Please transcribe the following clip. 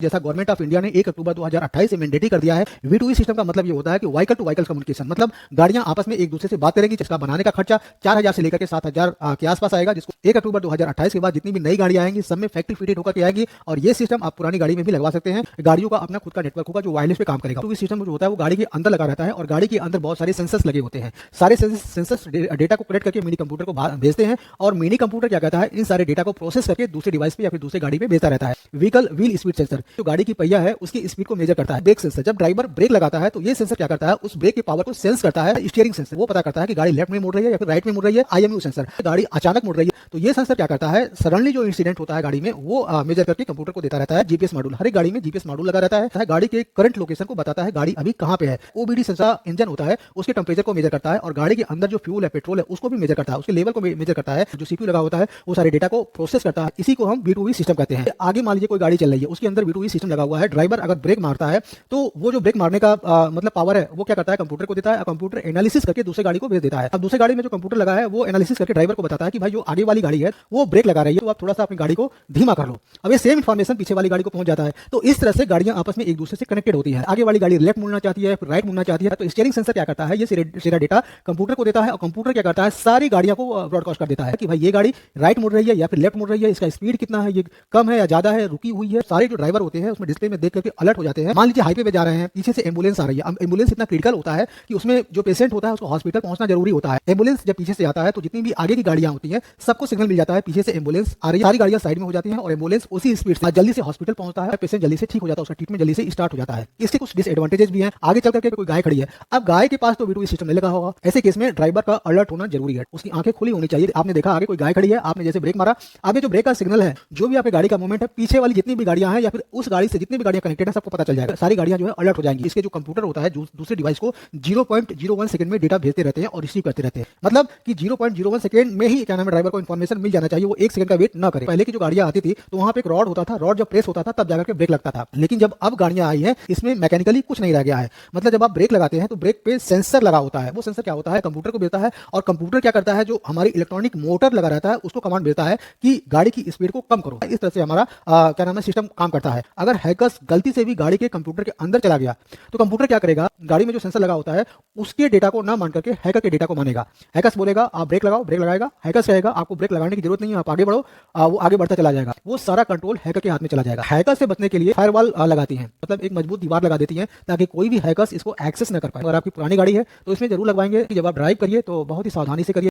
जैसा government of India ने 1 अक्टूबर 2028 से मैंडेटरी कर दिया है। V2V सिस्टम का मतलब ये होता है कि व्हीकल टू व्हीकल कम्युनिकेशन, मतलब गाड़ियां आपस में एक दूसरे से बात करेंगी, जिसका बनाने का खर्चा 4000 से लेकर के 7000 के आसपास आएगा, जिसको 1 अक्टूबर 2028 के बाद जितनी भी नई गाड़ियां आएंगी सब में फैक्ट्री फिटेड होकर के आएगी। और ये सिस्टम आप पुरानी गाड़ी में भी लगवा सकते हैं। गाड़ियों का अपना खुद का नेटवर्क होगा जो वायरलेस पे काम करेगा। तो सिस्टम जो होता है वो गाड़ी के अंदर लगा रहता है और गाड़ी के अंदर बहुत सारे सेंसर्स लगे होते हैं। सारे सेंसर्स डेटा को कलेक्ट करके मिनी कंप्यूटर को भेजते हैं और मिनी कंप्यूटर क्या कहता है, इन सारे डेटा को प्रोसेस करके दूसरे डिवाइस पे या फिर दूसरे गाड़ी पे भेजता रहता है। व्हीकल व्हील स्पीड सेंसर जो गाड़ी की पहिया है उसकी स्पीड को मेजर करता है। ब्रेक सेंसर, जब ड्राइवर ब्रेक लगाता है तो ये सेंसर क्या करता है, उस ब्रेक की पावर को सेंस करता है। स्टीयरिंग सेंसर वो पता करता है कि गाड़ी लेफ्ट में मुड़ रही है या फिर राइट में मुड़ रही है। IMU सेंसर, गाड़ी अचानक मुड़ रही है तो ये सेंसर क्या करता है, सडनली जो इंसिडेंट होता है गाड़ी में वो मेजर करके कंप्यूटर को देता रहता है। जीपीएस मॉड्यूल, हर एक गाड़ी में जीपीएस मॉड्यूल लगा रहता है। गाड़ी के करंट लोकेशन को बताता है, गाड़ी अभी कहां पे है। OBD सेंसर इंजन होता है, उसके टेंपरेचर को मेजर करता है और गाड़ी के अंदर जो फ्यूल है, पेट्रोल है, उसको भी मेजर करता है, उसके लेवल को मेजर करता है। जो CPU लगा होता है वो सारे डेटा को प्रोसेस करता है। इसी को हम V2V सिस्टम कहते हैं। आगे मान लीजिए कोई गाड़ी चल रही है, उसके अंदर V2V सिस्टम लगा हुआ है। ड्राइवर अगर ब्रेक मारता है तो वो जो ब्रेक मारने का मतलब पावर है वो क्या करता है, कंप्यूटर को देता है। कंप्यूटर एनालिसिस करके दूसरे गाड़ी को भेज देता है। अब दूसरे गाड़ी में जो कंप्यूटर लगा है वो एनालिसिस करके ड्राइवर को बताता है कि भाई जो आगे वाली गाड़ी है वो ब्रेक लगा रही है, तो आप थोड़ा सा अपनी गाड़ी को धीमा कर लो। अब ये सेम इन्फॉर्मेशन पीछे वाली गाड़ी को पहुंच जाता है। तो इस तरह से गाड़ियां आपस में एक दूसरे से कनेक्टेड होती है। आगे वाली गाड़ी लेफ्ट मुड़ना चाहती है, फिर राइट मुड़ना चाहती है, तो स्टीयरिंग सेंसर क्या करता है, ये सारा डेटा कंप्यूटर को देता है और कंप्यूटर क्या करता है, सारी गाड़ियों को ब्रॉडकास्ट कर देता है कि भाई ये गाड़ी राइट मुड़ रही है या फिर लेफ्ट मुड़ रही है, इसका स्पीड कितना है, ये कम है या ज्यादा है, रुकी हुई है। सारे जो ड्राइवर होते हैं उसमें डिस्प्ले में देख करके अलर्ट हो जाते हैं। मान लीजिए हाईवे पे जा रहे हैं, पीछे से एम्बुलेंस आ रही है। अब एम्बुलेंस इतना क्रिटिकल होता है कि उसमें जो पेशेंट होता है उसको हॉस्पिटल पहुंचना जरूरी होता है। एम्बुलेंस जब पीछे से आता है तो जितनी भी आगे की गाड़ियां होती हैं सबको सिग्नल मिल जाता है पीछे से एम्बुलेंस आ रही है। सारी गाड़ियां साइड में हो जाती हैं और एम्बुलेंस उसी स्पीड से जल्दी से हॉस्पिटल पहुंचता है। पेशेंट जल्दी से ठीक हो जाता है, उसका ट्रीटमेंट जल्दी से स्टार्ट हो जाता है। इसके कुछ डिसएडवांटेजेस भी हैं। आगे चल करके कोई गाय खड़ी है, अब गाय के पास तो V2V सिस्टम नहीं लगा होगा, ऐसे केस में ड्राइवर का अलर्ट होना जरूरी है, उसकी आंखें खुली होनी चाहिए। आपने देखा आगे कोई गाय खड़ी है, आपने जैसे ब्रेक मारा, आगे जो ब्रेक का सिग्नल है, जो भी आपकी गाड़ी का मूवमेंट है, पीछे वाली जितनी भी गाड़ियां हैं या फिर उस गाड़ी से जितनी भी गाड़ियां कनेक्टेड है सबको पता चल जाएगा। सारी गाड़ियां जो है अलर्ट हो जाएंगी। इसके जो कंप्यूटर होता है दूसरे डिवाइस को 0.01 सेकंड में डेटा भेजते रहते हैं और रिसीव करते रहते हैं। मतलब कि 0.01 सेकंड में ही क्या नाम है ड्राइवर को इन्फॉर्मेशन मिल जाना चाहिए, वो 1 सेकंड का वेट ना करे। पहले की जो गाड़ियां आती थी तो वहां पे एक रॉड होता था, रॉड जब प्रेस होता था तब जाकर के ब्रेक लगता था। लेकिन जब अब गाड़ियां आई हैं इसमें मैकेनिकली कुछ नहीं रह गया है। मतलब जब आप ब्रेक लगाते हैं तो ब्रेक पे सेंसर लगा होता है। वो सेंसर क्या होता है, कंप्यूटर को भेजता है और कंप्यूटर क्या करता है, जो हमारी इलेक्ट्रॉनिक मोटर लगा रहता है उसको कमांड भेजता है कि गाड़ी की स्पीड को कम करो। इस तरह से हमारा क्या नाम है सिस्टम काम करता है। अगर हैकर्स गलती से भी गाड़ी के कंप्यूटर के अंदर चला गया तो कंप्यूटर क्या करेगा, गाड़ी में जो सेंसर लगा होता है उसके डेटा को ना मान करके हैकर के डेटा को मानेगा। हैकर्स बोलेगा आप ब्रेक लगाओ, ब्रेक लगाएगा। हैकर्स कहेगा आपको ब्रेक लगाने की जरूरत नहीं है, आप आगे बढ़ो, वो आगे बढ़ता चला जाएगा। वो सारा कंट्रोल हैकर के हाथ में चला जाएगा। हैकर से बचने के लिए फायरवॉल लगाती हैं, मतलब एक मजबूत दीवार लगा देती हैं ताकि कोई भी हैकर्स इसको एक्सेस न कर पाए। अगर आपकी पुरानी गाड़ी है तो इसमें जरूर लगवाएंगे कि जब आप ड्राइव करिए तो बहुत ही सावधानी से करिए।